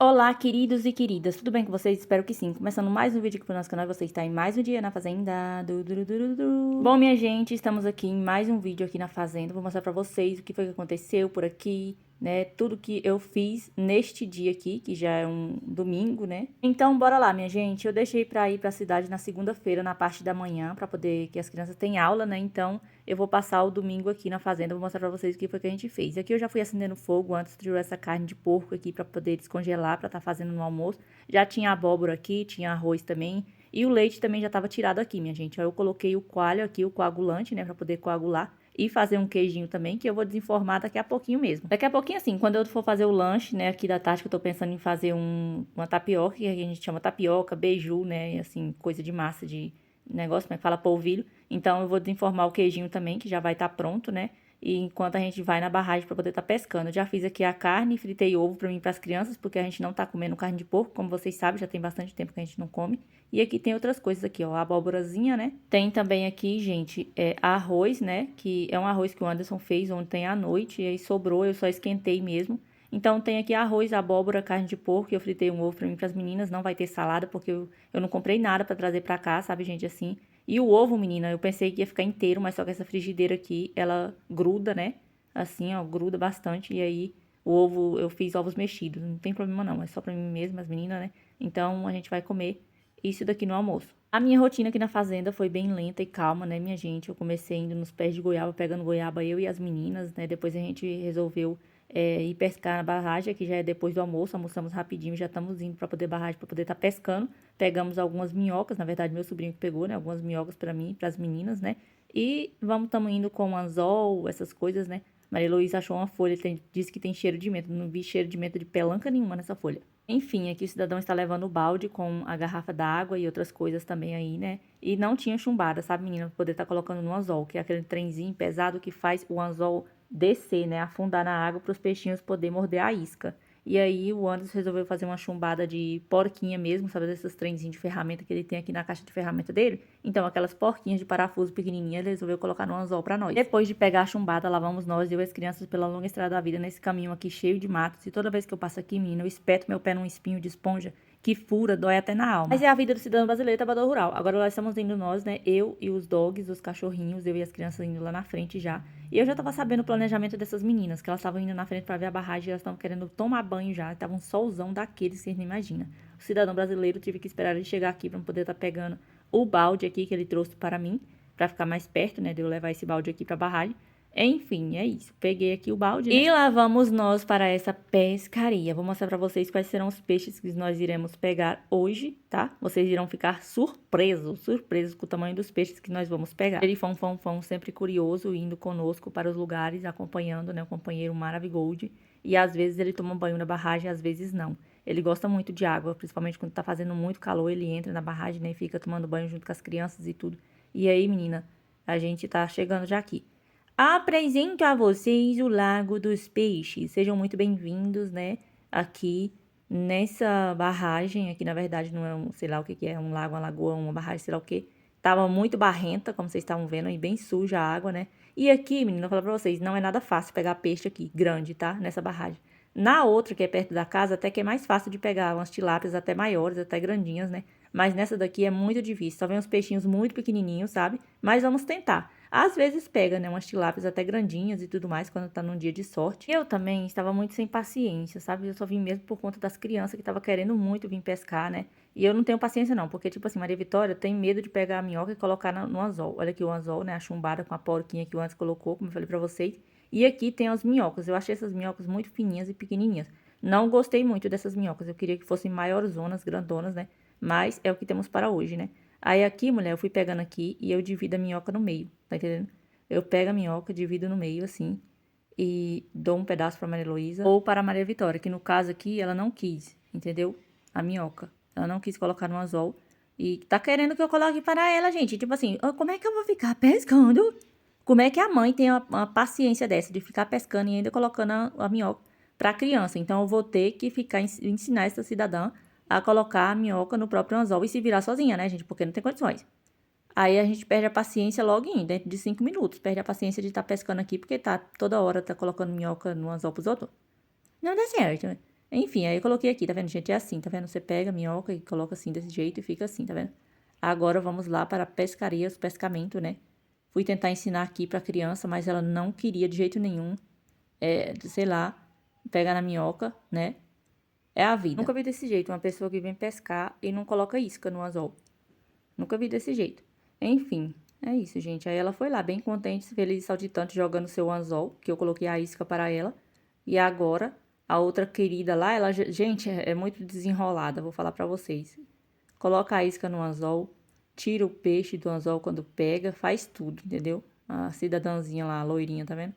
Olá, queridos e queridas, tudo bem com vocês? Espero que sim. Começando mais um vídeo aqui pro nosso canal, você está em mais um dia na Fazenda. Bom, minha gente, estamos aqui em mais um vídeo aqui na Fazenda. Vou mostrar pra vocês o que foi que aconteceu por aqui, né? Tudo que eu fiz neste dia aqui, que já é um domingo, né? Então, bora lá, minha gente. Eu deixei pra ir pra cidade na segunda-feira, na parte da manhã, pra poder que as crianças têm aula, né? Então, eu vou passar o domingo aqui na fazenda, vou mostrar pra vocês o que foi que a gente fez. Aqui eu já fui acendendo fogo antes de essa carne de porco aqui pra poder descongelar, pra tá fazendo no almoço. Já tinha abóbora aqui, tinha arroz também. E o leite também já tava tirado aqui, minha gente. Aí eu coloquei o coalho aqui, o coagulante, né, pra poder coagular. E fazer um queijinho também, que eu vou desenformar daqui a pouquinho mesmo. Daqui a pouquinho, assim, quando eu for fazer o lanche, né, aqui da tarde, que eu tô pensando em fazer uma tapioca, que a gente chama tapioca, beiju, né, assim, coisa de massa de negócio, como é que fala, polvilho. Então, eu vou desenformar o queijinho também, que já vai estar pronto, né? E enquanto a gente vai na barragem para poder estar pescando. Eu já fiz aqui a carne, fritei ovo para mim e para as crianças, porque a gente não tá comendo carne de porco, como vocês sabem, já tem bastante tempo que a gente não come. E aqui tem outras coisas aqui, ó, a abóborazinha, né? Tem também aqui, gente, arroz, né? Que é um arroz que o Anderson fez ontem à noite, e aí sobrou, eu só esquentei mesmo. Então, tem aqui arroz, abóbora, carne de porco, eu fritei um ovo pra mim e pras meninas. Não vai ter salada, porque eu não comprei nada pra trazer pra cá, sabe, gente, assim. E o ovo, menina, eu pensei que ia ficar inteiro, mas só que essa frigideira aqui, ela gruda, né? Assim, ó, gruda bastante. E aí, o ovo, eu fiz ovos mexidos. Não tem problema não, é só pra mim mesma, as meninas, né? Então, a gente vai comer isso daqui no almoço. A minha rotina aqui na fazenda foi bem lenta e calma, né, minha gente? Eu comecei indo nos pés de goiaba, pegando goiaba eu e as meninas, né? Depois a gente resolveu ir pescar na barragem, que já é depois do almoço. Almoçamos rapidinho, já estamos indo para poder barragem, para poder estar pescando. Pegamos algumas minhocas, na verdade meu sobrinho que pegou, né? Algumas minhocas para mim, para as meninas, né? E estamos indo com anzol, essas coisas, né? Maria Luísa achou uma folha, disse que tem cheiro de menta. Não vi cheiro de menta de pelanca nenhuma nessa folha. Enfim, aqui o cidadão está levando o balde com a garrafa d'água e outras coisas também aí, né? E não tinha chumbada, sabe, menina? Pra poder estar colocando no anzol, que é aquele trenzinho pesado que faz o anzol descer, né? Afundar na água para os peixinhos poder morder a isca. E aí o Anderson resolveu fazer uma chumbada de porquinha mesmo, sabe? Desses trenzinhos de ferramenta que ele tem aqui na caixa de ferramenta dele. Então, aquelas porquinhas de parafuso pequenininha, ele resolveu colocar no anzol pra nós. Depois de pegar a chumbada, lá vamos nós, eu e as crianças, pela longa estrada da vida, nesse caminho aqui cheio de matos. E toda vez que eu passo aqui, menina, eu espeto meu pé num espinho de esponja que fura, dói até na alma. Mas é a vida do cidadão brasileiro trabalhador rural. Agora nós estamos indo nós, né? Eu e os dogs, os cachorrinhos, eu e as crianças indo lá na frente já. E eu já tava sabendo o planejamento dessas meninas, que elas estavam indo na frente para ver a barragem, e elas estavam querendo tomar banho já, tava um solzão daqueles que vocês não imaginam. O cidadão brasileiro tive que esperar ele chegar aqui para poder estar pegando o balde aqui que ele trouxe para mim, para ficar mais perto, né, de eu levar esse balde aqui para a barragem. Enfim, é isso. Peguei aqui o balde, né? E lá vamos nós para essa pescaria. Vou mostrar para vocês quais serão os peixes que nós iremos pegar hoje, tá? Vocês irão ficar surpresos com o tamanho dos peixes que nós vamos pegar. Ele fão, sempre curioso, indo conosco para os lugares, acompanhando, né, o companheiro Maravigold. E às vezes ele toma banho na barragem, às vezes não. Ele gosta muito de água, principalmente quando tá fazendo muito calor, ele entra na barragem, né, e fica tomando banho junto com as crianças e tudo. E aí, menina, a gente tá chegando já aqui. Apresento a vocês o Lago dos Peixes. Sejam muito bem-vindos, né? Aqui nessa barragem. Aqui, na verdade, não é um, sei lá o que é, um lago, uma lagoa, uma barragem, sei lá o que. Tava muito barrenta, como vocês estavam vendo, e bem suja a água, né? E aqui, menina, eu vou falar pra vocês, não é nada fácil pegar peixe aqui, grande, tá? Nessa barragem. Na outra, que é perto da casa, até que é mais fácil de pegar umas tilápias até maiores, até grandinhas, né? Mas nessa daqui é muito difícil. Só vem uns peixinhos muito pequenininhos, sabe? Mas vamos tentar. Às vezes pega, né, umas tilápias até grandinhas e tudo mais, quando tá num dia de sorte. Eu também estava muito sem paciência, sabe? Eu só vim mesmo por conta das crianças que estavam querendo muito vir pescar, né? E eu não tenho paciência não, porque, tipo assim, Maria Vitória tem medo de pegar a minhoca e colocar no anzol. Olha aqui o anzol, né, a chumbada com a porquinha que o antes colocou, como eu falei pra vocês. E aqui tem as minhocas. Eu achei essas minhocas muito fininhas e pequenininhas. Não gostei muito dessas minhocas. Eu queria que fossem maiorzonas, grandonas, né? Mas é o que temos para hoje, né? Aí aqui, mulher, eu fui pegando aqui e eu divido a minhoca no meio, tá entendendo? Eu pego a minhoca, divido no meio, assim, e dou um pedaço pra Maria Heloísa ou para a Maria Vitória, que no caso aqui ela não quis, entendeu? A minhoca. Ela não quis colocar no anzol e tá querendo que eu coloque para ela, gente. Tipo assim, como é que eu vou ficar pescando? Como é que a mãe tem uma paciência dessa de ficar pescando e ainda colocando a minhoca pra criança? Então eu vou ter que ficar ensinar essa cidadã a colocar a minhoca no próprio anzol e se virar sozinha, né, gente? Porque não tem condições. Aí a gente perde a paciência logo dentro de 5 minutos. Perde a paciência de estar pescando aqui, porque tá toda hora tá colocando minhoca no anzol pros outros. Não dá certo. Enfim, aí eu coloquei aqui, tá vendo, gente? É assim, tá vendo? Você pega a minhoca e coloca assim, desse jeito, e fica assim, tá vendo? Agora vamos lá para a pescaria, os pescamento, né? Fui tentar ensinar aqui pra criança, mas ela não queria de jeito nenhum, sei lá, pegar na minhoca, né? É a vida. Nunca vi desse jeito, uma pessoa que vem pescar e não coloca isca no anzol. Nunca vi desse jeito. Enfim, é isso, gente. Aí ela foi lá, bem contente, feliz e saltitante, jogando seu anzol, que eu coloquei a isca para ela. E agora, a outra querida lá, ela, gente, é muito desenrolada, vou falar pra vocês. Coloca a isca no anzol, tira o peixe do anzol quando pega, faz tudo, entendeu? A cidadãzinha lá, a loirinha, tá vendo?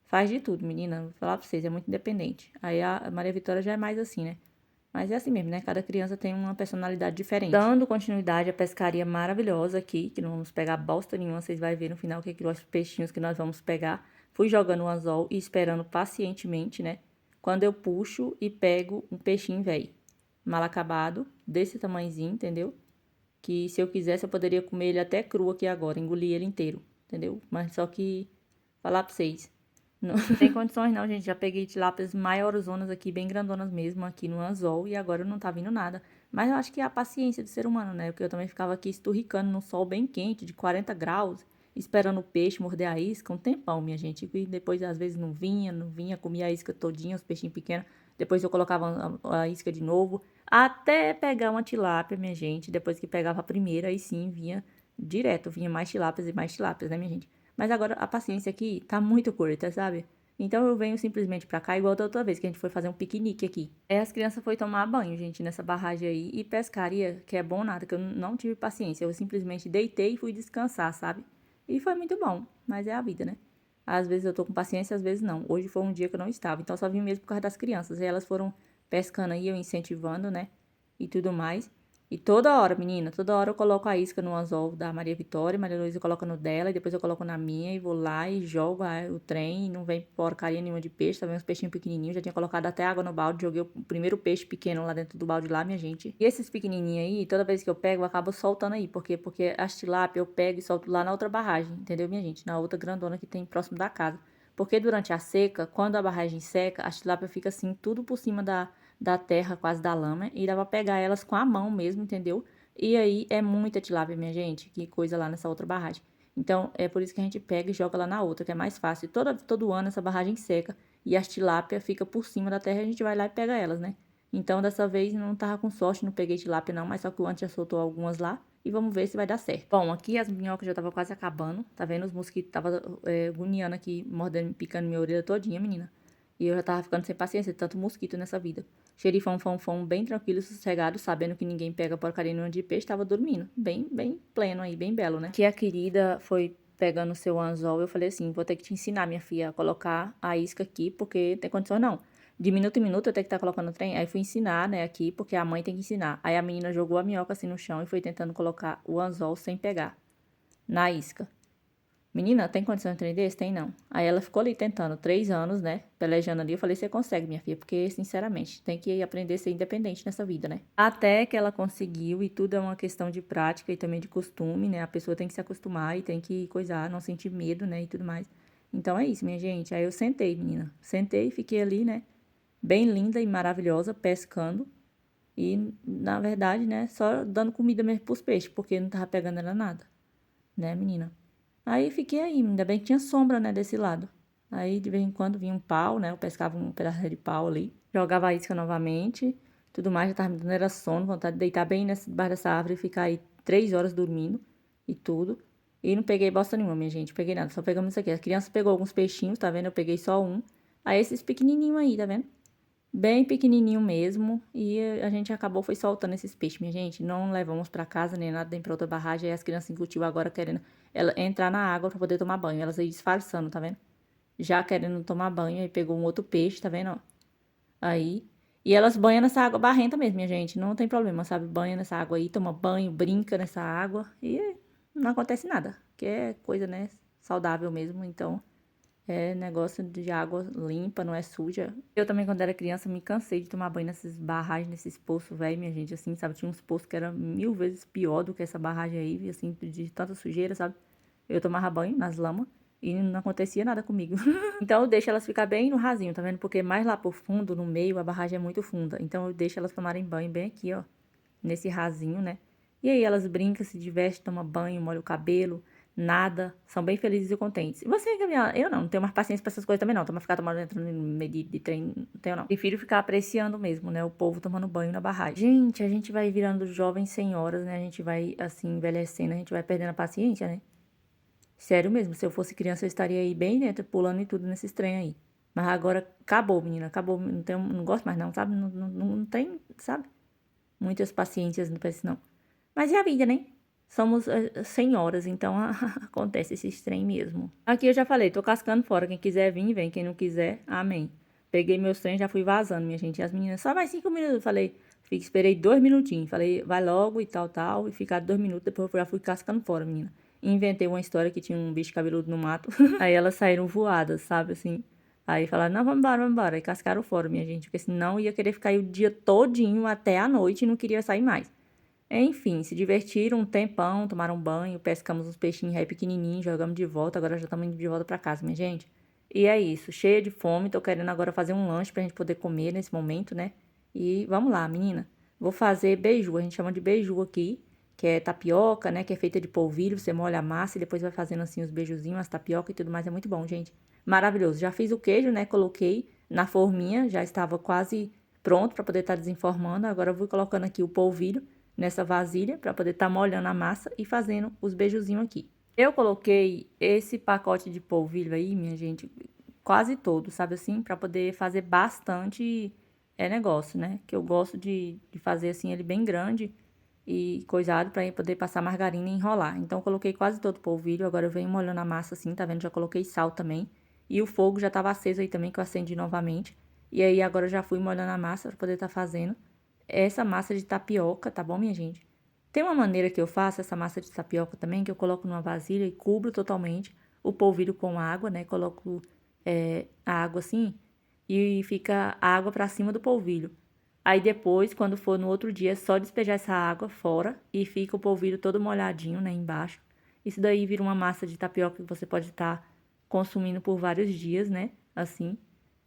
Faz de tudo, menina. Vou falar pra vocês, é muito independente. Aí a Maria Vitória já é mais assim, né? Mas é assim mesmo, né? Cada criança tem uma personalidade diferente. Dando continuidade à pescaria maravilhosa aqui, que não vamos pegar bosta nenhuma, vocês vão ver no final que os peixinhos que nós vamos pegar. Fui jogando o anzol e esperando pacientemente, né? Quando eu puxo e pego um peixinho velho, mal acabado, desse tamanhozinho, entendeu? Que se eu quisesse eu poderia comer ele até cru aqui agora, engolir ele inteiro, entendeu? Mas só que, falar pra vocês, não tem condições não, gente. Já peguei tilápias maiorzonas aqui, bem grandonas mesmo, aqui no anzol, e agora não tá vindo nada. Mas eu acho que é a paciência do ser humano, né? Porque eu também ficava aqui esturricando no sol bem quente, de 40 graus, esperando o peixe morder a isca, um tempão, minha gente. E depois, às vezes, não vinha, comia a isca todinha, os peixinhos pequenos. Depois eu colocava a isca de novo, até pegar uma tilápia, minha gente. Depois que pegava a primeira, aí sim, vinha direto, vinha mais tilápias, né, minha gente? Mas agora a paciência aqui tá muito curta, sabe? Então eu venho simplesmente pra cá, igual da outra vez que a gente foi fazer um piquenique aqui. Aí as crianças foi tomar banho, gente, nessa barragem aí. E pescaria, que é bom nada, que eu não tive paciência. Eu simplesmente deitei e fui descansar, sabe? E foi muito bom, mas é a vida, né? Às vezes eu tô com paciência, às vezes não. Hoje foi um dia que eu não estava, então só vim mesmo por causa das crianças. E elas foram pescando aí, eu incentivando, né? E tudo mais. E toda hora, menina, toda hora eu coloco a isca no anzol da Maria Vitória, Maria Luísa coloca no dela, e depois eu coloco na minha, e vou lá e jogo o trem, e não vem porcaria nenhuma de peixe, tá vendo uns peixinhos pequenininhos, já tinha colocado até água no balde, joguei o primeiro peixe pequeno lá dentro do balde lá, minha gente. E esses pequenininhos aí, toda vez que eu pego, eu acabo soltando aí, porque as tilápia eu pego e solto lá na outra barragem, entendeu, minha gente? Na outra grandona que tem próximo da casa. Porque durante a seca, quando a barragem seca, a tilápia fica assim, tudo por cima da terra, quase da lama, e dá pra pegar elas com a mão mesmo, entendeu? E aí é muita tilápia, minha gente, que coisa lá nessa outra barragem. Então é por isso que a gente pega e joga lá na outra, que é mais fácil. E todo ano essa barragem seca e as tilápia fica por cima da terra e a gente vai lá e pega elas, né? Então dessa vez não tava com sorte, não peguei tilápia não, mas só que o Ante já soltou algumas lá e vamos ver se vai dar certo. Bom, aqui as minhocas já tava quase acabando, tá vendo? Os mosquitos tava agoniando aqui, mordendo, picando minha orelha todinha, menina. E eu já tava ficando sem paciência de tanto mosquito nessa vida. Xerifão, fão, fão, bem tranquilo, sossegado, sabendo que ninguém pega porcaria nenhuma de peixe, tava dormindo. Bem pleno aí, bem belo, né? Que a querida foi pegando o seu anzol, eu falei assim, vou ter que te ensinar, minha filha, a colocar a isca aqui, porque tem condição não. De minuto em minuto eu tenho que estar colocando o trem. Aí fui ensinar, né, aqui, porque a mãe tem que ensinar. Aí a menina jogou a minhoca assim no chão e foi tentando colocar o anzol sem pegar na isca. Menina, tem condição de um trem desse? Tem não. Aí ela ficou ali tentando 3 anos, né? Pelejando ali. Eu falei, você consegue, minha filha, porque, sinceramente, tem que aprender a ser independente nessa vida, né? Até que ela conseguiu, e tudo é uma questão de prática e também de costume, né? A pessoa tem que se acostumar e tem que coisar, não sentir medo, né? E tudo mais. Então é isso, minha gente. Aí eu sentei, menina. Sentei e fiquei ali, né? Bem linda e maravilhosa, pescando. E, na verdade, né? Só dando comida mesmo pros peixes, porque não tava pegando era nada, né, menina? Aí fiquei aí, ainda bem que tinha sombra, né, desse lado. Aí de vez em quando vinha um pau, né, eu pescava um pedaço de pau ali, jogava a isca novamente, tudo mais, já tava me dando era sono, vontade de deitar bem debaixo dessa árvore e ficar aí 3 horas dormindo e tudo. E não peguei bosta nenhuma, minha gente, peguei nada, só pegamos isso aqui. A criança pegou alguns peixinhos, tá vendo? Eu peguei só um. Aí esses pequenininhos aí, tá vendo? Bem pequenininho mesmo, e a gente acabou foi soltando esses peixes, minha gente. Não levamos pra casa nem nada, nem pra outra barragem. Aí as crianças incutiu agora querendo ela entrar na água pra poder tomar banho. Elas aí disfarçando, tá vendo? Já querendo tomar banho, aí pegou um outro peixe, tá vendo? Ó? Aí. E elas banham nessa água barrenta mesmo, minha gente. Não tem problema, sabe? Banha nessa água aí, toma banho, brinca nessa água e não acontece nada. Que é coisa, né? Saudável mesmo, então. É negócio de água limpa, não é suja. Eu também, quando era criança, me cansei de tomar banho nessas barragens, nesses poços, velho, minha gente, assim, sabe? Tinha uns poços que era 1000 vezes pior do que essa barragem aí, assim, de tanta sujeira, sabe? Eu tomava banho nas lamas e não acontecia nada comigo. Então eu deixo elas ficar bem no rasinho, tá vendo? Porque mais lá por fundo, no meio, a barragem é muito funda. Então eu deixo elas tomarem banho bem aqui, ó, nesse rasinho, né? E aí elas brincam, se divertem, tomam banho, molham o cabelo, nada, são bem felizes e contentes. E você, Gabriela? Eu não tenho mais paciência pra essas coisas também não. Tomar ficar tomando entrando no meio de trem, não tenho não. Prefiro ficar apreciando mesmo, né? O povo tomando banho na barragem. Gente, a gente vai virando jovens senhoras, né? A gente vai, assim, envelhecendo, a gente vai perdendo a paciência, né? Sério mesmo, se eu fosse criança eu estaria aí bem dentro, pulando e tudo nesses trem aí. Mas agora acabou, menina, acabou. Não, tenho, não gosto mais não, sabe? Não tem, sabe? Muitas paciências não parece não. Mas é a vida, né? Somos senhoras, então acontece esse trem mesmo. Aqui eu já falei, tô cascando fora. Quem quiser vir, vem. Quem não quiser, amém. Peguei meus trens, já fui vazando, minha gente. E as meninas, só mais 5 minutos. Eu falei, esperei 2 minutinhos. Falei, vai logo e tal, tal. E ficar 2 minutos, depois eu já fui cascando fora, menina. E inventei uma história que tinha um bicho cabeludo no mato. Aí elas saíram voadas, sabe, assim. Aí falaram, não, vamos embora, vamos embora. Aí cascaram fora, minha gente. Porque senão ia querer ficar aí o dia todinho até a noite e não queria sair mais. Enfim, se divertiram um tempão, tomaram banho, pescamos uns peixinhos aí pequenininhos, jogamos de volta, agora já estamos indo de volta pra casa, minha gente. E é isso, cheia de fome, tô querendo agora fazer um lanche pra gente poder comer nesse momento, né? E vamos lá, menina. Vou fazer beiju, a gente chama de beiju aqui, que é tapioca, né? Que é feita de polvilho, você molha a massa e depois vai fazendo assim os beijuzinhos, as tapioca e tudo mais, é muito bom, gente. Maravilhoso. Já fiz o queijo, né? Coloquei na forminha, já estava quase pronto pra poder estar desenformando. Agora eu vou colocando aqui o polvilho nessa vasilha para poder estar molhando a massa e fazendo os beijuzinhos aqui. Eu coloquei esse pacote de polvilho aí, minha gente, quase todo, sabe assim, para poder fazer bastante negócio, né? Que eu gosto de fazer assim ele bem grande e coisado para poder passar margarina e enrolar. Então eu coloquei quase todo o polvilho, agora eu venho molhando a massa assim, tá vendo? Já coloquei sal também. E o fogo já estava aceso aí também, que eu acendi novamente. E aí agora eu já fui molhando a massa para poder estar fazendo essa massa de tapioca, tá bom, minha gente? Tem uma maneira que eu faço essa massa de tapioca também, que eu coloco numa vasilha e cubro totalmente o polvilho com água, né? Coloco a água assim e fica a água pra cima do polvilho. Aí depois, quando for no outro dia, é só despejar essa água fora e fica o polvilho todo molhadinho, né, embaixo. Isso daí vira uma massa de tapioca que você pode estar consumindo por vários dias, né, assim.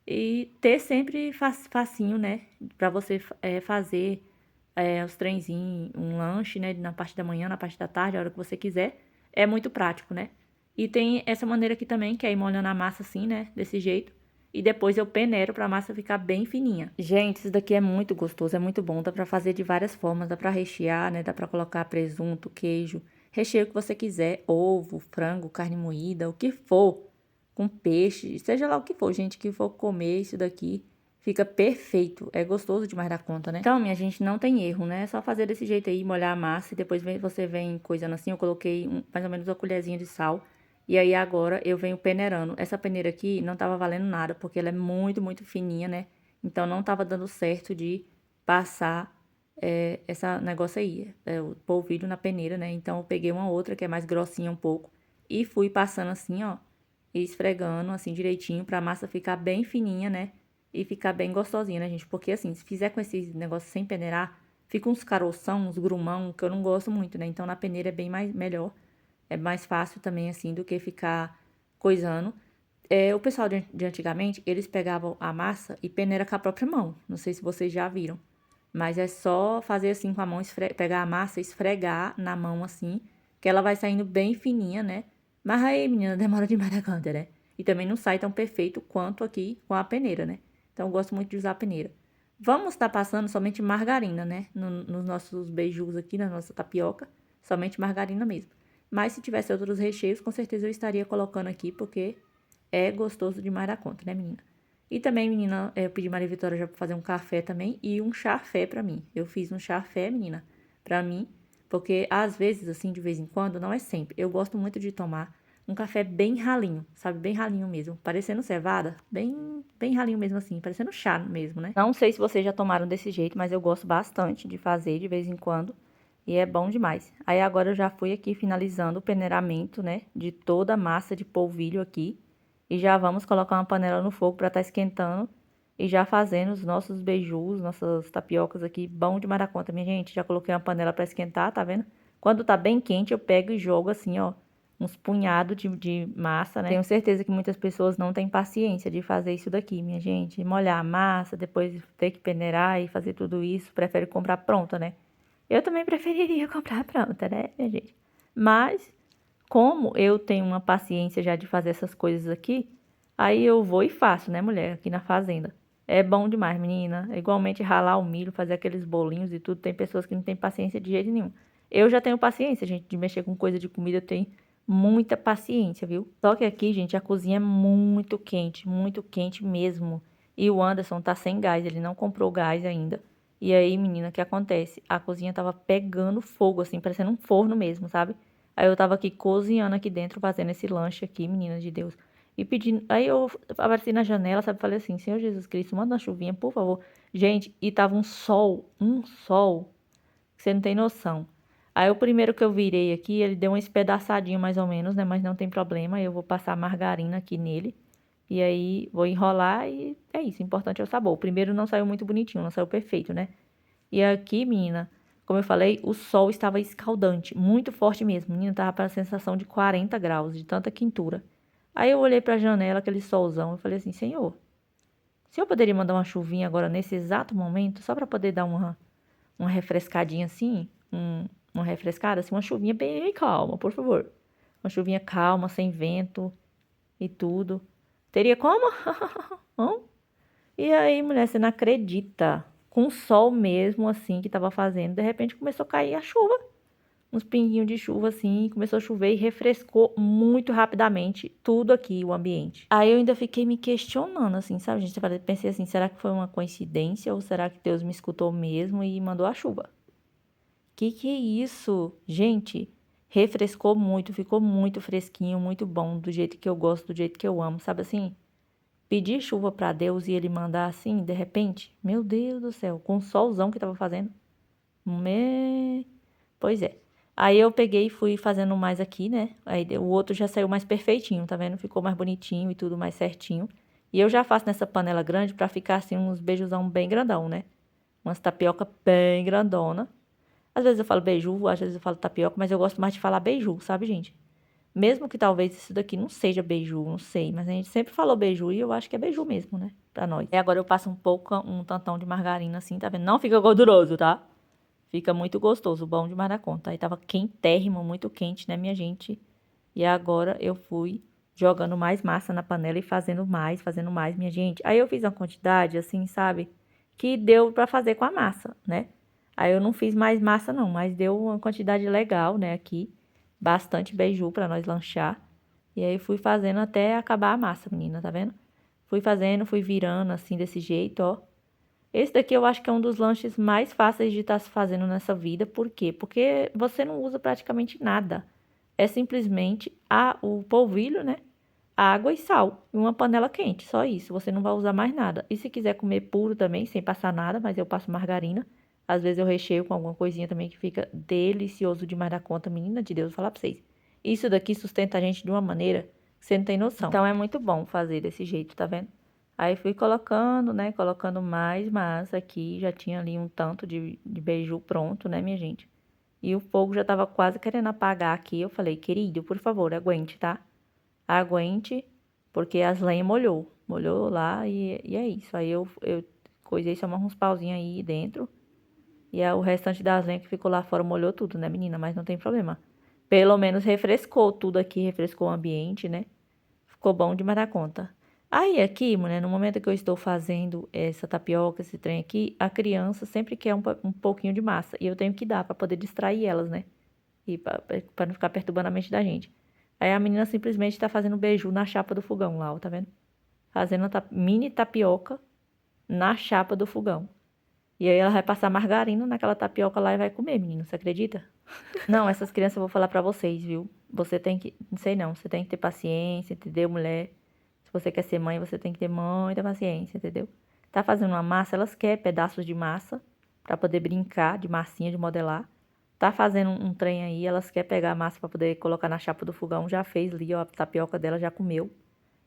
E ter sempre facinho, né? Pra você fazer os trenzinhos, um lanche, né? Na parte da manhã, na parte da tarde, a hora que você quiser. É muito prático, né? E tem essa maneira aqui também, que é ir molhando a massa assim, né? Desse jeito. E depois eu peneiro pra massa ficar bem fininha. Gente, isso daqui é muito gostoso, é muito bom. Dá pra fazer de várias formas. Dá pra rechear, né? Dá pra colocar presunto, queijo. Recheio que você quiser. Ovo, frango, carne moída, o que for com peixe, seja lá o que for, gente, que for comer isso daqui, fica perfeito. É gostoso demais da conta, né? Então, minha gente, não tem erro, né? É só fazer desse jeito aí, molhar a massa e depois você vem coisando assim. Eu coloquei mais ou menos uma colherzinha de sal. E aí agora eu venho peneirando. Essa peneira aqui não tava valendo nada, porque ela é muito, muito fininha, né? Então não tava dando certo de passar essa negócio aí, o polvilho na peneira, né? Então eu peguei uma outra que é mais grossinha um pouco e fui passando assim, ó, e esfregando assim direitinho pra massa ficar bem fininha, né? E ficar bem gostosinha, né, gente? Porque assim, se fizer com esse negócio sem peneirar, fica uns caroção, uns grumão, que eu não gosto muito, né? Então na peneira é bem melhor. É mais fácil também, assim, do que ficar coisando. O pessoal de antigamente, eles pegavam a massa e peneira com a própria mão. Não sei se vocês já viram. Mas é só fazer assim com a mão, pegar a massa e esfregar na mão assim, que ela vai saindo bem fininha, né? Mas aí, menina, demora demais da conta, né? E também não sai tão perfeito quanto aqui com a peneira, né? Então eu gosto muito de usar a peneira. Vamos estar passando somente margarina, né? Nos nossos beijos aqui, na nossa tapioca. Somente margarina mesmo. Mas se tivesse outros recheios, com certeza eu estaria colocando aqui, porque é gostoso demais da conta, né, menina? E também, menina, eu pedi Maria Vitória já pra fazer um café também e um chafé pra mim. Eu fiz um chafé, menina, pra mim, porque às vezes, assim, de vez em quando, não é sempre. Eu gosto muito de tomar um café bem ralinho, sabe? Bem ralinho mesmo, parecendo cevada, bem ralinho mesmo assim, parecendo chá mesmo, né? Não sei se vocês já tomaram desse jeito, mas eu gosto bastante de fazer de vez em quando. E é bom demais. Aí agora eu já fui aqui finalizando o peneiramento, né, de toda a massa de polvilho aqui. E já vamos colocar uma panela no fogo para estar esquentando e já fazendo os nossos beijos, nossas tapiocas aqui, bom demais da conta, minha gente. Já coloquei uma panela para esquentar, tá vendo? Quando tá bem quente, eu pego e jogo assim, ó, uns punhados de massa, né? Tenho certeza que muitas pessoas não têm paciência de fazer isso daqui, minha gente. Molhar a massa, depois ter que peneirar e fazer tudo isso. Prefere comprar pronta, né? Eu também preferiria comprar pronta, né, minha gente? Mas, como eu tenho uma paciência já de fazer essas coisas aqui, aí eu vou e faço, né, mulher, aqui na fazenda. É bom demais, menina. É igualmente ralar o milho, fazer aqueles bolinhos e tudo. Tem pessoas que não têm paciência de jeito nenhum. Eu já tenho paciência, gente, de mexer com coisa de comida. Eu tenho muita paciência, viu? Só que aqui, gente, a cozinha é muito quente mesmo. E o Anderson tá sem gás, ele não comprou gás ainda. E aí, menina, o que acontece? A cozinha tava pegando fogo, assim, parecendo um forno mesmo, sabe? Aí eu tava aqui cozinhando aqui dentro, fazendo esse lanche aqui, menina de Deus. E pedindo. Aí eu apareci na janela, sabe? Falei assim: Senhor Jesus Cristo, manda uma chuvinha, por favor. Gente, e tava um sol, que você não tem noção. Aí o primeiro que eu virei aqui, ele deu uma espedaçadinha mais ou menos, né? Mas não tem problema, eu vou passar margarina aqui nele. E aí vou enrolar e é isso. O importante é o sabor. O primeiro não saiu muito bonitinho, não saiu perfeito, né? E aqui, menina, como eu falei, o sol estava escaldante, muito forte mesmo. Menina, tava para a sensação de 40 graus, de tanta quentura. Aí eu olhei para a janela, aquele solzão, e falei assim: Senhor, o senhor poderia mandar uma chuvinha agora nesse exato momento, só para poder dar uma refrescadinha assim? Uma refrescada, assim, uma chuvinha bem calma, por favor. Uma chuvinha calma, sem vento e tudo. Teria como? Hã? E aí, mulher, você não acredita. Com o sol mesmo, assim, que tava fazendo, de repente começou a cair a chuva. Uns pinguinhos de chuva, assim, começou a chover e refrescou muito rapidamente tudo aqui, o ambiente. Aí eu ainda fiquei me questionando, assim, sabe, gente? Eu pensei assim, será que foi uma coincidência ou será que Deus me escutou mesmo e mandou a chuva? Que é isso? Gente, refrescou muito, ficou muito fresquinho, muito bom, do jeito que eu gosto, do jeito que eu amo, sabe assim? Pedir chuva para Deus e ele mandar assim, de repente, meu Deus do céu, com o solzão que tava fazendo. Me... Pois é. Aí eu peguei e fui fazendo mais aqui, né? Aí o outro já saiu mais perfeitinho, tá vendo? Ficou mais bonitinho e tudo mais certinho. E eu já faço nessa panela grande pra ficar assim uns beijuzão bem grandão, né? Umas tapioca bem grandona. Às vezes eu falo beiju, às vezes eu falo tapioca, mas eu gosto mais de falar beiju, sabe, gente? Mesmo que talvez isso daqui não seja beiju, não sei, mas a gente sempre falou beiju e eu acho que é beiju mesmo, né? Pra nós. E agora eu passo um pouco, um tantão de margarina assim, tá vendo? Não fica gorduroso, tá? Fica muito gostoso, bom demais da conta. Aí tava quentérrimo, muito quente, né, minha gente? E agora eu fui jogando mais massa na panela e fazendo mais, minha gente. Aí eu fiz uma quantidade, assim, sabe? Que deu pra fazer com a massa, né? Aí eu não fiz mais massa, não, mas deu uma quantidade legal, né, aqui. Bastante beiju pra nós lanchar. E aí fui fazendo até acabar a massa, menina, tá vendo? Fui fazendo, fui virando assim, desse jeito, ó. Esse daqui eu acho que é um dos lanches mais fáceis de estar se fazendo nessa vida. Por quê? Porque você não usa praticamente nada. É simplesmente o polvilho, né? Água e sal. E uma panela quente. Só isso. Você não vai usar mais nada. E se quiser comer puro também, sem passar nada, mas eu passo margarina. Às vezes eu recheio com alguma coisinha também que fica delicioso demais da conta. Menina de Deus, vou falar pra vocês. Isso daqui sustenta a gente de uma maneira que você não tem noção. Então é muito bom fazer desse jeito, tá vendo? Aí fui colocando, né? Colocando mais massa aqui. Já tinha ali um tanto de beiju pronto, né, minha gente? E o fogo já tava quase querendo apagar aqui. Eu falei, querido, por favor, aguente, tá? Aguente, porque as lenhas molhou. Molhou lá e é isso. Aí eu coisei só uns pauzinhos aí dentro. E o restante das lenhas que ficou lá fora molhou tudo, né, menina? Mas não tem problema. Pelo menos refrescou tudo aqui, refrescou o ambiente, né? Ficou bom demais da conta. Aí aqui, mulher, no momento que eu estou fazendo essa tapioca, esse trem aqui, a criança sempre quer um pouquinho de massa. E eu tenho que dar para poder distrair elas, né? E para não ficar perturbando a mente da gente. Aí a menina simplesmente tá fazendo beiju na chapa do fogão lá, ó, tá vendo? Fazendo a mini tapioca na chapa do fogão. E aí ela vai passar margarina naquela tapioca lá e vai comer, menino, você acredita? Não, essas crianças eu vou falar pra vocês, viu? Você tem que, não sei não, você tem que ter paciência, entendeu, mulher? Se você quer ser mãe, você tem que ter muita paciência, entendeu? Tá fazendo uma massa, elas querem pedaços de massa pra poder brincar, de massinha, de modelar. Tá fazendo um trem aí, elas querem pegar a massa pra poder colocar na chapa do fogão, já fez ali, ó, a tapioca dela já comeu.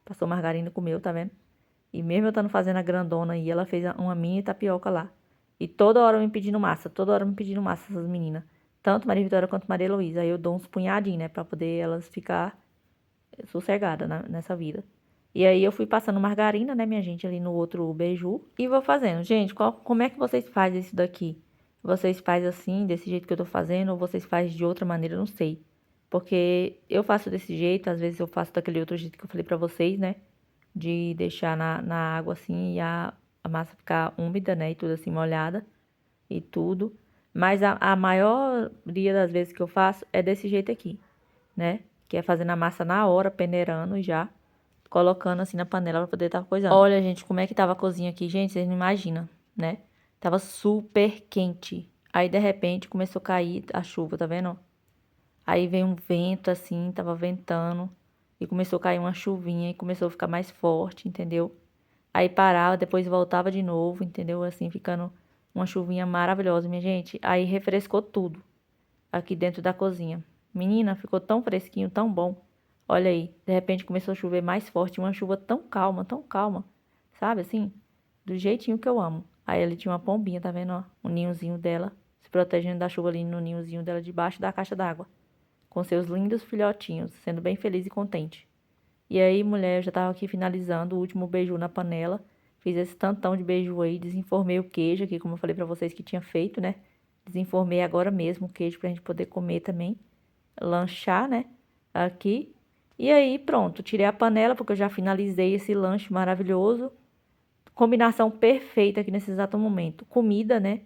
Passou margarina e comeu, tá vendo? E mesmo eu estando fazendo a grandona aí, ela fez uma mini tapioca lá. E toda hora me pedindo massa, toda hora me pedindo massa, essas meninas. tanto Maria Vitória quanto Maria Heloísa. Aí eu dou uns punhadinhos, né, pra poder elas ficar sossegadas nessa vida. E aí eu fui passando margarina, né, minha gente, ali no outro beiju. E vou fazendo. Gente, como é que vocês fazem isso daqui? Vocês fazem assim, desse jeito que eu tô fazendo, ou vocês fazem de outra maneira, eu não sei. Porque eu faço desse jeito, às vezes eu faço daquele outro jeito que eu falei pra vocês, né? De deixar na água assim e a massa ficar úmida, né? E tudo assim molhada e tudo. Mas a maioria das vezes que eu faço é desse jeito aqui, né? Que é fazendo a massa na hora, peneirando já, colocando assim na panela pra poder estar coisando. Olha, gente, como é que tava a cozinha aqui, gente, vocês não imaginam, né? Tava super quente. Aí, de repente, começou a cair a chuva, tá vendo? Aí veio um vento assim, tava ventando. E começou a cair uma chuvinha e começou a ficar mais forte, entendeu? Aí parava, depois voltava de novo, entendeu? Assim, ficando uma chuvinha maravilhosa, minha gente. Aí refrescou tudo aqui dentro da cozinha. Menina, ficou tão fresquinho, tão bom. Olha aí, de repente começou a chover mais forte, uma chuva tão calma, sabe assim? Do jeitinho que eu amo. Aí ali tinha uma pombinha, tá vendo, ó? O ninhozinho dela, se protegendo da chuva ali no ninhozinho dela debaixo da caixa d'água. Com seus lindos filhotinhos, sendo bem feliz e contente. E aí, mulher, eu já tava aqui finalizando o último beiju na panela. Fiz esse tantão de beiju aí, desenformei o queijo aqui, como eu falei pra vocês que tinha feito, né? Desenformei agora mesmo o queijo pra gente poder comer também. Lanchar, né? Aqui. E aí, pronto, tirei a panela porque eu já finalizei esse lanche maravilhoso. Combinação perfeita aqui nesse exato momento. Comida, né?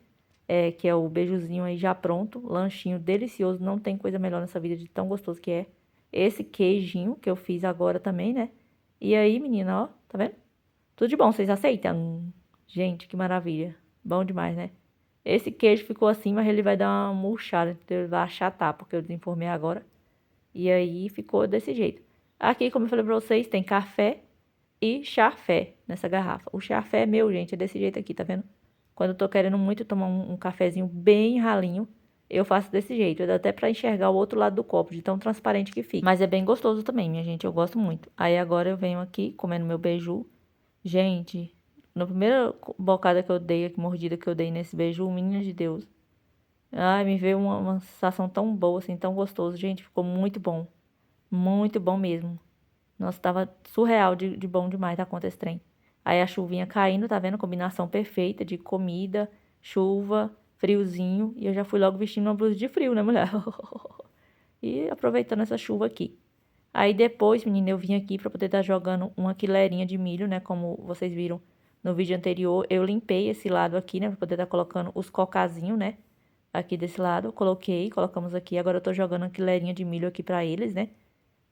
Que é o beijuzinho aí já pronto. Lanchinho delicioso. Não tem coisa melhor nessa vida de tão gostoso que é. Esse queijinho que eu fiz agora também, né? E aí, menina, ó, tá vendo? Tudo de bom, vocês aceitam? Gente, que maravilha. Bom demais, né? Esse queijo ficou assim, mas ele vai dar uma murchada, então ele vai achatar, porque eu desenformei agora. E aí ficou desse jeito. Aqui, como eu falei pra vocês, tem café e chafé nessa garrafa. O chafé é meu, gente, é desse jeito aqui, tá vendo? Quando eu tô querendo muito tomar um cafezinho bem ralinho, eu faço desse jeito. Dá até pra enxergar o outro lado do copo, de tão transparente que fica. Mas é bem gostoso também, minha gente, eu gosto muito. Aí agora eu venho aqui comendo meu beiju. Gente, na primeira bocada que eu dei, a mordida que eu dei nesse beiju, menina de Deus. Ai, me veio uma sensação tão boa, assim, tão gostoso. Gente, ficou muito bom. Muito bom mesmo. Nossa, tava surreal de bom demais da conta esse trem. Aí a chuvinha caindo, tá vendo? Combinação perfeita de comida, chuva, friozinho. E eu já fui logo vestindo uma blusa de frio, né, mulher? E aproveitando essa chuva aqui. Aí depois, menina, eu vim aqui pra poder estar jogando uma quileirinha de milho, né? Como vocês viram no vídeo anterior, eu limpei esse lado aqui, né? Pra poder estar colocando os cocazinhos, né? Aqui desse lado, colocamos aqui. Agora eu tô jogando uma quileirinha de milho aqui pra eles, né?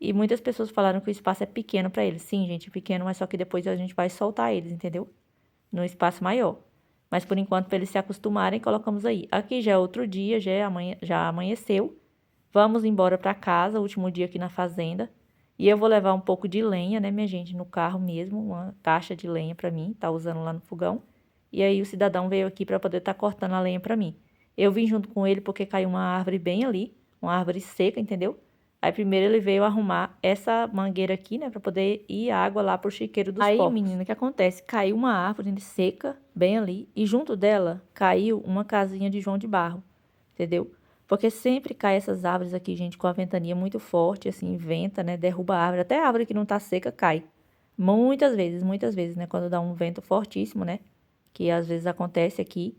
E muitas pessoas falaram que o espaço é pequeno pra eles. Sim, gente, pequeno, mas só que depois a gente vai soltar eles, entendeu? Num espaço maior. Mas por enquanto, pra eles se acostumarem, colocamos aí. Aqui já é outro dia, já amanheceu. Vamos embora pra casa, último dia aqui na fazenda. E eu vou levar um pouco de lenha, né, minha gente, no carro mesmo, uma caixa de lenha pra mim, tá usando lá no fogão. E aí o cidadão veio aqui pra poder estar cortando a lenha pra mim. Eu vim junto com ele porque caiu uma árvore bem ali, uma árvore seca, entendeu? Aí primeiro ele veio arrumar essa mangueira aqui, né, pra poder ir a água lá pro chiqueiro dos porcos. Aí, menina, o que acontece? Caiu uma árvore seca, bem ali, e junto dela caiu uma casinha de João de Barro, entendeu? Porque sempre cai essas árvores aqui, gente, com a ventania muito forte, assim, venta, né, derruba a árvore. Até a árvore que não tá seca cai. Muitas vezes, né, quando dá um vento fortíssimo, né, que às vezes acontece aqui.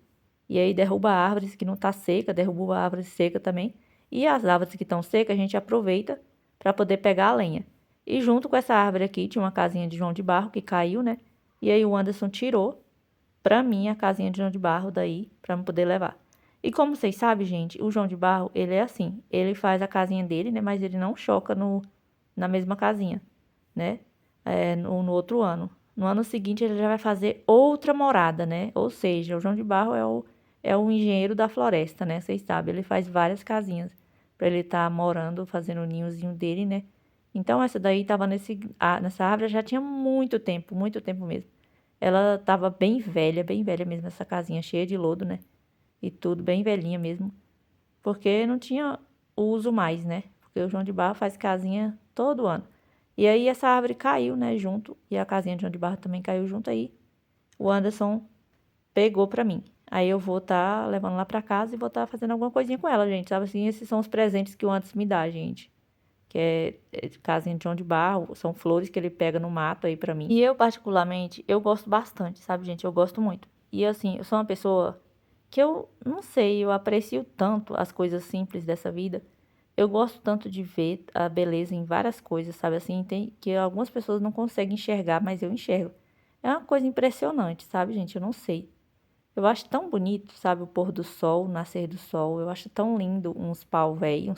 E aí derruba árvores que não tá seca, derruba a árvore seca também. E as árvores que estão secas, a gente aproveita para poder pegar a lenha. E junto com essa árvore aqui, tinha uma casinha de João de Barro que caiu, né? E aí o Anderson tirou pra mim a casinha de João de Barro daí, pra eu poder levar. E como vocês sabem, gente, o João de Barro, ele é assim, ele faz a casinha dele, né? Mas ele não choca na mesma casinha, né? No outro ano. No ano seguinte, ele já vai fazer outra morada, né? Ou seja, o João de Barro é o engenheiro da floresta, né? Vocês sabem, ele faz várias casinhas pra ele estar morando, fazendo o ninhozinho dele, né? Então, essa daí tava nessa árvore já tinha muito tempo mesmo. Ela tava bem velha mesmo, essa casinha cheia de lodo, né? E tudo, bem velhinha mesmo. Porque não tinha uso mais, né? Porque o João de Barro faz casinha todo ano. E aí essa árvore caiu, né, junto. E a casinha de João de Barro também caiu junto aí. O Anderson pegou pra mim. Aí eu vou estar levando lá pra casa e vou estar fazendo alguma coisinha com ela, gente. Sabe assim, esses são os presentes que o Anderson me dá, gente. Que é casinha de João de Barro, são flores que ele pega no mato aí pra mim. E eu, particularmente, eu gosto bastante, sabe, gente? Eu gosto muito. E assim, eu sou uma pessoa que eu não sei, eu aprecio tanto as coisas simples dessa vida. Eu gosto tanto de ver a beleza em várias coisas, sabe assim? Tem que algumas pessoas não conseguem enxergar, mas eu enxergo. É uma coisa impressionante, sabe, gente? Eu não sei. Eu acho tão bonito, sabe, o pôr do sol, o nascer do sol. Eu acho tão lindo uns pau velho,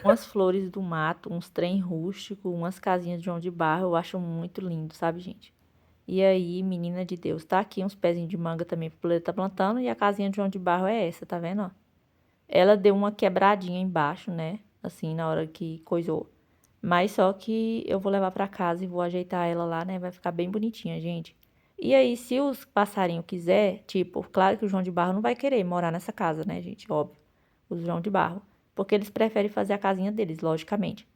umas flores do mato, uns trem rústico, umas casinhas de João de Barro. Eu acho muito lindo, sabe, gente? E aí, menina de Deus, tá aqui uns pezinhos de manga também pra poder estar plantando. E a casinha de João de Barro é essa, tá vendo, ó? Ela deu uma quebradinha embaixo, né? Assim, na hora que coisou. Mas só que eu vou levar pra casa e vou ajeitar ela lá, né? Vai ficar bem bonitinha, gente. E aí, se os passarinhos quiser, tipo, claro que o João de Barro não vai querer morar nessa casa, né, gente? Óbvio. O João de Barro. Porque eles preferem fazer a casinha deles, logicamente.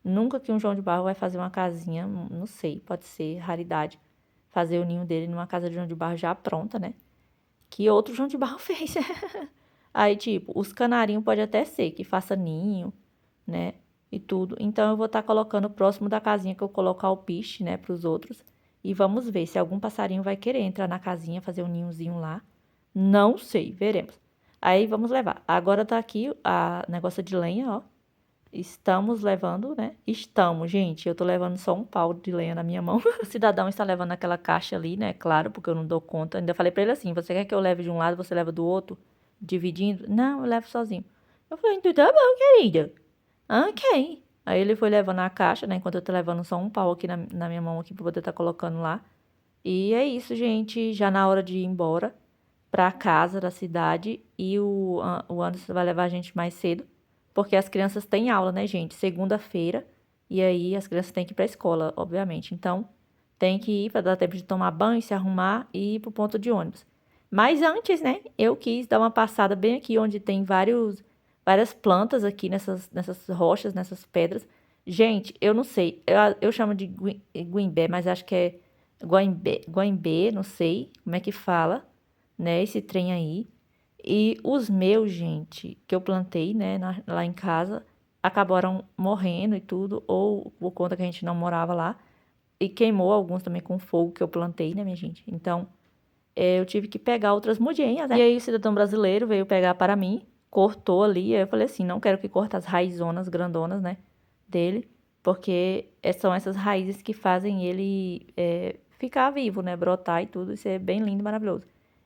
Nunca que um João de Barro vai fazer uma casinha, não sei, pode ser raridade. Fazer o ninho dele numa casa de João de Barro já pronta, né? Que outro João de Barro fez. Aí, tipo, os canarinhos pode até ser que faça ninho, né? E tudo. Então, eu vou estar colocando próximo da casinha que eu colocar o piche, né, pros outros. E vamos ver se algum passarinho vai querer entrar na casinha, fazer um ninhozinho lá. Não sei, veremos. Aí, vamos levar. Agora tá aqui a negócio de lenha, ó. Estamos levando, né? Estamos, gente. Eu tô levando só um pau de lenha na minha mão. O cidadão está levando aquela caixa ali, né? Claro, porque eu não dou conta. Ainda falei pra ele assim: você quer que eu leve de um lado, você leva do outro, dividindo? Não, eu levo sozinho. Eu falei: então tá bom, querida. Ok. Aí ele foi levando a caixa, né? Enquanto eu tô levando só um pau aqui na minha mão aqui pra poder estar colocando lá. E é isso, gente. Já na hora de ir embora pra casa da cidade. E o Anderson vai levar a gente mais cedo. Porque as crianças têm aula, né, gente? Segunda-feira. E aí as crianças têm que ir pra escola, obviamente. Então, tem que ir para dar tempo de tomar banho, se arrumar e ir pro ponto de ônibus. Mas antes, né, eu quis dar uma passada bem aqui onde tem várias plantas aqui nessas rochas, nessas pedras. Gente, eu não sei, eu chamo de guimbé, mas acho que é guaimbê, não sei como é que fala, né, esse trem aí. E os meus, gente, que eu plantei, né, lá em casa, acabaram morrendo e tudo, ou por conta que a gente não morava lá. E queimou alguns também com fogo que eu plantei, né, minha gente? Então, eu tive que pegar outras mudinhas, né? E aí o cidadão brasileiro veio pegar para mim, cortou ali. Aí eu falei assim, não quero que corte as raizonas grandonas, né, dele. Porque são essas raízes que fazem ele ficar vivo, né, brotar e tudo. Isso é bem lindo e maravilhoso.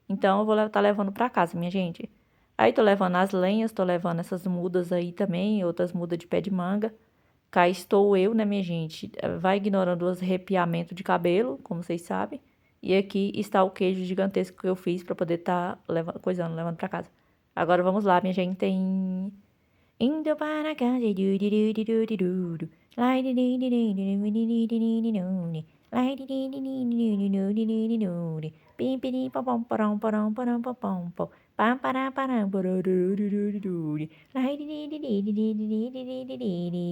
Então, eu vou estar levando para casa, minha gente. Aí, tô levando as lenhas, tô levando essas mudas aí também, outras mudas de pé de manga. Cá estou eu, né, minha gente? Vai ignorando os arrepiamentos de cabelo, como vocês sabem. E aqui está o queijo gigantesco que eu fiz para poder estar levando para casa. Agora vamos lá, minha gente. Indo para casa.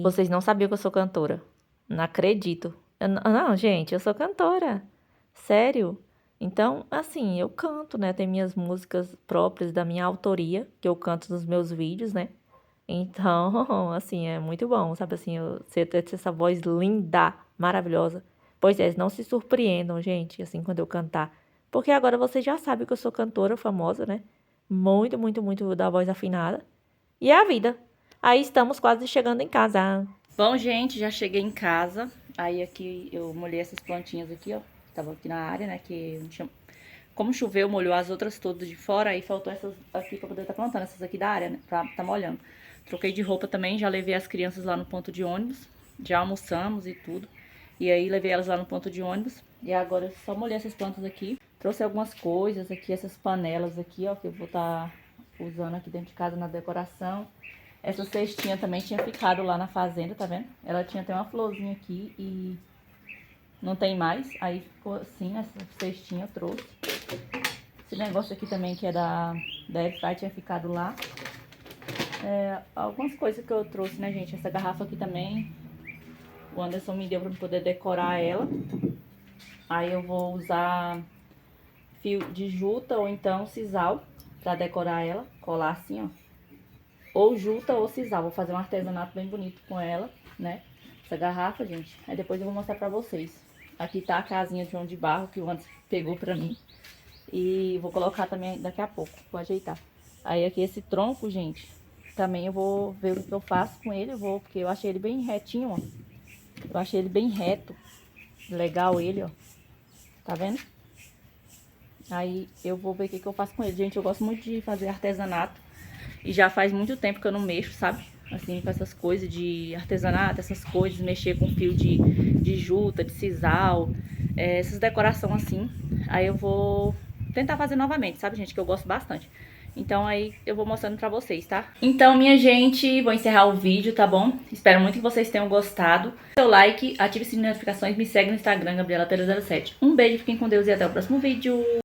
Vocês não sabiam que eu sou cantora. Não acredito. Não, gente, eu sou cantora. Sério. Então, assim, eu canto, né? Tem minhas músicas próprias da minha autoria, que eu canto nos meus vídeos, né? Então, assim, é muito bom, sabe assim, você ter essa voz linda, maravilhosa. Pois é, não se surpreendam, gente, assim, quando eu cantar. Porque agora vocês já sabem que eu sou cantora famosa, né? Muito, muito, muito da voz afinada. E é a vida. Aí estamos quase chegando em casa. Bom, gente, já cheguei em casa. Aí aqui eu molhei essas plantinhas aqui, ó. Tava aqui na área, né? Que não tinha... Como choveu, molhou as outras todas de fora. Aí faltou essas aqui pra poder estar plantando. Essas aqui da área, né? Pra tá molhando. Troquei de roupa também. Já levei as crianças lá no ponto de ônibus. Já almoçamos e tudo. E aí levei elas lá no ponto de ônibus. E agora eu só molhei essas plantas aqui. Trouxe algumas coisas aqui, essas panelas aqui, ó. Que eu vou estar usando aqui dentro de casa na decoração. Essa cestinha também tinha ficado lá na fazenda, tá vendo? Ela tinha até uma florzinha aqui e não tem mais. Aí ficou assim, essa cestinha eu trouxe. Esse negócio aqui também que é da Airfry tinha ficado lá. Algumas coisas que eu trouxe, né, gente? Essa garrafa aqui também, o Anderson me deu pra poder decorar ela. Aí eu vou usar fio de juta ou então sisal pra decorar ela, colar assim, ó. Ou juta ou sisal. Vou fazer um artesanato bem bonito com ela, né? Essa garrafa, gente. Aí depois eu vou mostrar pra vocês. Aqui tá a casinha de João de Barro que o Anderson pegou pra mim. E vou colocar também daqui a pouco, vou ajeitar. Aí aqui esse tronco, gente, também eu vou ver o que eu faço com ele. Porque eu achei ele bem retinho, ó. Eu achei ele bem reto. Legal ele, ó. Tá vendo? Aí eu vou ver o que eu faço com ele. Gente, eu gosto muito de fazer artesanato. E já faz muito tempo que eu não mexo, sabe? Assim, com essas coisas de artesanato, essas coisas, mexer com fio de juta, de sisal, essas decorações assim. Aí eu vou tentar fazer novamente, sabe, gente? Que eu gosto bastante. Então aí eu vou mostrando pra vocês, tá? Então, minha gente, vou encerrar o vídeo, tá bom? Espero muito que vocês tenham gostado. Seu like, ative o sininho de notificações, me segue no Instagram, Gabriela 307. Um beijo, fiquem com Deus e até o próximo vídeo.